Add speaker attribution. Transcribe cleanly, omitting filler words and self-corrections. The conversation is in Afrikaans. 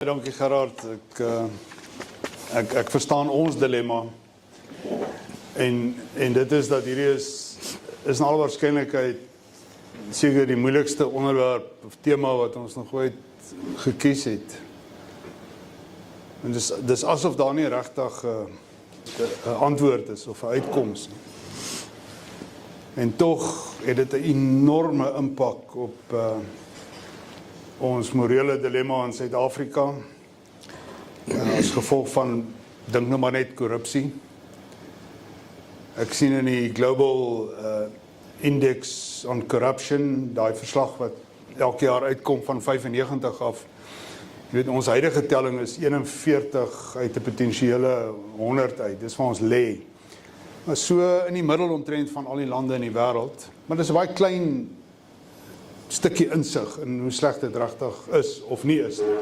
Speaker 1: Dankie Gerard, ek verstaan ons dilemma en dit is dat hierdie is na alle waarskynlikheid seker die moeilikste onderwerp of tema wat ons nog ooit gekies het. En dis asof daar nie regtig 'n antwoord is of 'n uitkoms nie. En tog het dit 'n enorme impak op ons morele dilemma in Suid-Afrika, as gevolg van, dink nou maar net korrupsie. Ek sien in die Global Index on Corruption, daai verslag wat elke jaar uitkom van 95 af. Jy weet, ons huidige telling is 41 uit 'n potensiële 100 uit, dis waar ons lê. Maar so in die middel omtrent van al die lande in die wêreld, maar dis 'n baie klein stukkie insig in hoe sleg dit regtig is of nie is nie.